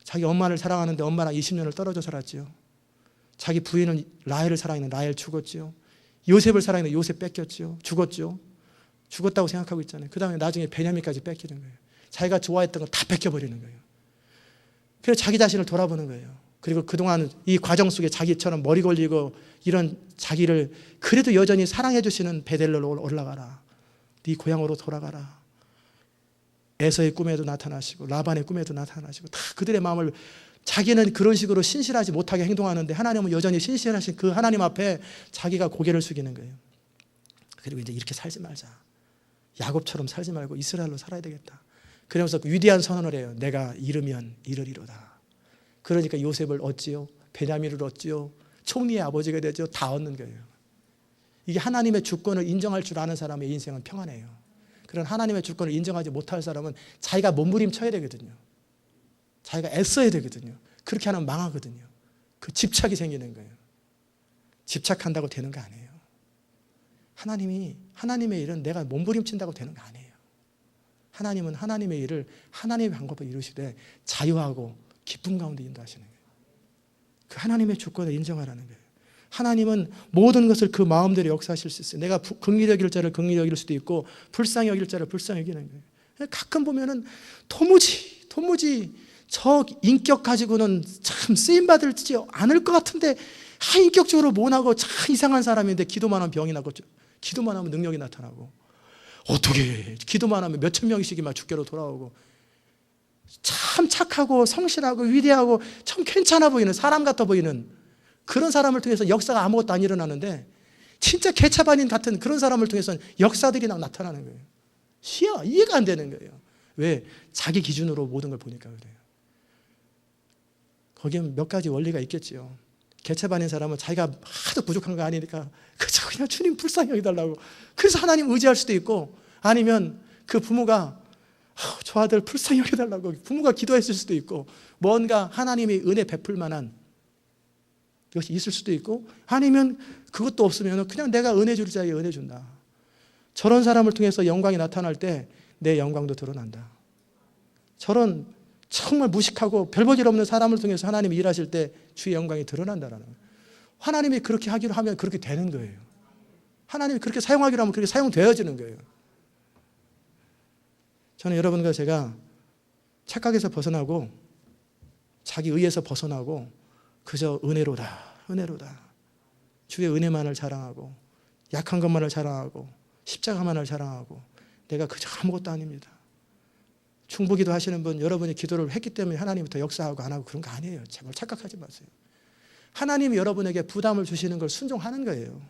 자기 엄마를 사랑하는데 엄마랑 20년을 떨어져 살았죠. 자기 부인은 라헬을 사랑했는데 라헬 죽었죠. 요셉을 사랑했는데 요셉 뺏겼죠. 죽었다고 생각하고 있잖아요. 그 다음에 나중에 베냐민까지 뺏기는 거예요. 자기가 좋아했던 거 다 뺏겨버리는 거예요. 그래서 자기 자신을 돌아보는 거예요. 그리고 그동안 이 과정 속에 자기처럼 머리 걸리고 이런 자기를 그래도 여전히 사랑해 주시는 베델로 올라가라. 네 고향으로 돌아가라. 에서의 꿈에도 나타나시고 라반의 꿈에도 나타나시고 다 그들의 마음을, 자기는 그런 식으로 신실하지 못하게 행동하는데 하나님은 여전히 신실하신 그 하나님 앞에 자기가 고개를 숙이는 거예요. 그리고 이제 이렇게 살지 말자. 야곱처럼 살지 말고 이스라엘로 살아야 되겠다. 그러면서 위대한 선언을 해요. 내가 이르면 이르리로다. 그러니까 요셉을 얻지요. 베냐민을 얻지요. 총리의 아버지가 되죠. 다 얻는 거예요. 이게 하나님의 주권을 인정할 줄 아는 사람의 인생은 평안해요. 그런 하나님의 주권을 인정하지 못할 사람은 자기가 몸부림쳐야 되거든요. 자기가 애써야 되거든요. 그렇게 하면 망하거든요. 그 집착이 생기는 거예요. 집착한다고 되는 거 아니에요. 하나님의 일은 내가 몸부림친다고 되는 거 아니에요. 하나님은 하나님의 일을 하나님의 방법으로 이루시되 자유하고 기쁨 가운데 인도하시는 거예요. 그 하나님의 주권을 인정하라는 거예요. 하나님은 모든 것을 그 마음대로 역사하실 수 있어요. 내가 긍휼히 여길 자를 긍휼히 여길 수도 있고 불쌍히 여길 자를 불쌍히 여기는 거예요. 가끔 보면은 도무지 저 인격 가지고는 참 쓰임받을지 않을 것 같은데 인격적으로 모나고 참 이상한 사람인데 기도만 하면 병이 나고 기도만 하면 능력이 나타나고 어떻게 기도만 하면 몇천 명씩이 막 주께로 돌아오고 참 착하고 성실하고 위대하고 참 괜찮아 보이는 사람 같아 보이는 그런 사람을 통해서 역사가 아무것도 안 일어나는데 진짜 개차반인 같은 그런 사람을 통해서는 역사들이 나타나는 거예요. 이해가 안 되는 거예요. 왜? 자기 기준으로 모든 걸 보니까 그래요. 거기엔 몇 가지 원리가 있겠지요. 개차반인 사람은 자기가 하도 부족한 거 아니니까 그저 그냥 주님 불쌍히 여기달라고 그래서 하나님 의지할 수도 있고 아니면 그 부모가 저 아들 불쌍히 여기달라고 부모가 기도했을 수도 있고 뭔가 하나님이 은혜 베풀 만한 이것이 있을 수도 있고 아니면 그것도 없으면 그냥 내가 은혜 줄 자에게 은혜 준다. 저런 사람을 통해서 영광이 나타날 때 내 영광도 드러난다. 저런 정말 무식하고 별 볼 일 없는 사람을 통해서 하나님이 일하실 때 주의 영광이 드러난다라는 거예요. 하나님이 그렇게 하기로 하면 그렇게 되는 거예요. 하나님이 그렇게 사용하기로 하면 그렇게 사용되어지는 거예요. 저는 여러분과 제가 착각에서 벗어나고 자기 의에서 벗어나고 그저 은혜로다 주의 은혜만을 자랑하고 약한 것만을 자랑하고 십자가만을 자랑하고 내가 그저 아무것도 아닙니다. 중보기도 하시는 분 여러분이 기도를 했기 때문에 하나님이 더 역사하고 안 하고 그런 거 아니에요. 제발 착각하지 마세요. 하나님이 여러분에게 부담을 주시는 걸 순종하는 거예요.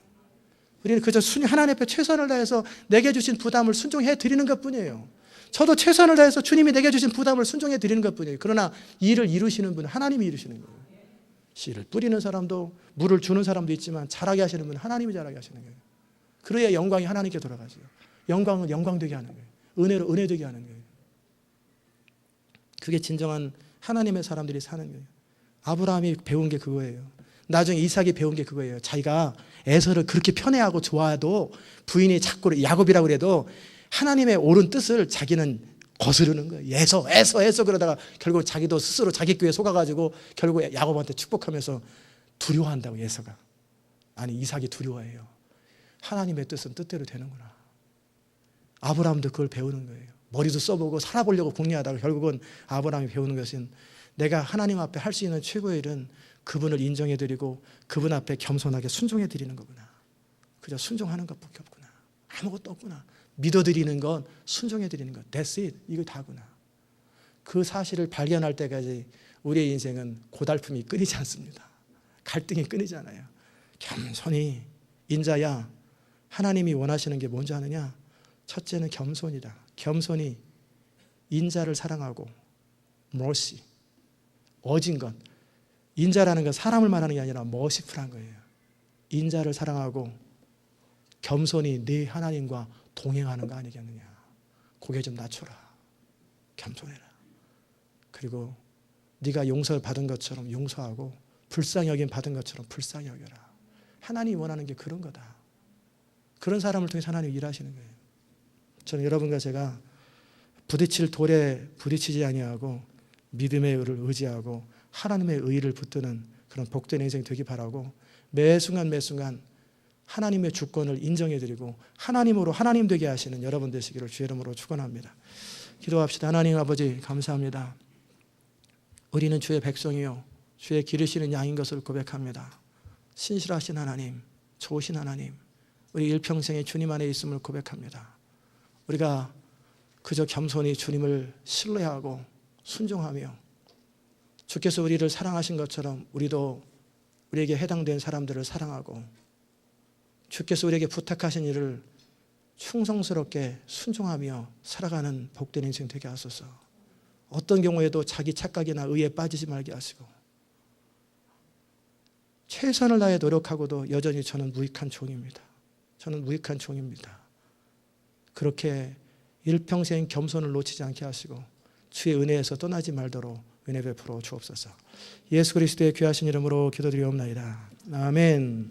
우리는 그저 하나님 앞에 최선을 다해서 내게 주신 부담을 순종해 드리는 것뿐이에요. 저도 최선을 다해서 주님이 내게 주신 부담을 순종해 드리는 것뿐이에요. 그러나 일을 이루시는 분은 하나님이 이루시는 거예요. 씨를 뿌리는 사람도 물을 주는 사람도 있지만 자라게 하시는 분은 하나님이 자라게 하시는 거예요. 그래야 영광이 하나님께 돌아가죠. 영광은 영광되게 하는 거예요. 은혜로 은혜되게 하는 거예요. 그게 진정한 하나님의 사람들이 사는 거예요. 아브라함이 배운 게 그거예요. 나중에 이삭이 배운 게 그거예요. 자기가 에서를 그렇게 편애하고 좋아해도 부인이 자꾸 야곱이라고 그래도 하나님의 옳은 뜻을 자기는 거스르는 거예요. 애서 그러다가 결국 자기도 스스로 자기 꾀에 속아가지고 결국 야곱한테 축복하면서 두려워한다고 에서가. 아니 이삭이 두려워해요. 하나님의 뜻은 뜻대로 되는구나. 아브라함도 그걸 배우는 거예요. 머리도 써보고 살아보려고 궁리하다가 결국은 아브라함이 배우는 것은 내가 하나님 앞에 할 수 있는 최고의 일은 그분을 인정해드리고 그분 앞에 겸손하게 순종해드리는 거구나. 그저 순종하는 것밖에 없구나. 아무것도 없구나. 믿어드리는 건 순종해드리는 것. That's it. 이거 다구나. 그 사실을 발견할 때까지 우리의 인생은 고달픔이 끊이지 않습니다. 갈등이 끊이지 않아요. 겸손히 인자야 하나님이 원하시는 게 뭔지 아느냐? 첫째는 겸손이다. 겸손히 인자를 사랑하고 mercy, 어진 것. 인자라는 건 사람을 말하는 게 아니라 merciful한 거예요. 인자를 사랑하고 겸손히 네 하나님과 동행하는 거 아니겠느냐. 고개 좀 낮춰라. 겸손해라. 그리고 네가 용서를 받은 것처럼 용서하고 불쌍히 여김 받은 것처럼 불쌍히 여겨라. 하나님이 원하는 게 그런 거다. 그런 사람을 통해서 하나님이 일하시는 거예요. 저는 여러분과 제가 부딪힐 돌에 부딪히지 아니하고 믿음의 의를 의지하고 하나님의 의를 붙드는 그런 복된 인생 되기 바라고 매 순간 하나님의 주권을 인정해드리고 하나님으로 하나님 되게 하시는 여러분 되시기를 주의 이름으로 축원합니다. 기도합시다. 하나님 아버지 감사합니다. 우리는 주의 백성이요 주의 기르시는 양인 것을 고백합니다. 신실하신 하나님, 좋으신 하나님, 우리 일평생에 주님 안에 있음을 고백합니다. 우리가 그저 겸손히 주님을 신뢰하고 순종하며 주께서 우리를 사랑하신 것처럼 우리도 우리에게 해당된 사람들을 사랑하고 주께서 우리에게 부탁하신 일을 충성스럽게 순종하며 살아가는 복된 인생 되게 하소서. 어떤 경우에도 자기 착각이나 의에 빠지지 말게 하시고 최선을 다해 노력하고도 여전히 저는 무익한 종입니다. 저는 무익한 종입니다. 그렇게 일평생 겸손을 놓치지 않게 하시고 주의 은혜에서 떠나지 말도록 은혜 베풀어 주옵소서. 예수 그리스도의 귀하신 이름으로 기도드리옵나이다. 아멘.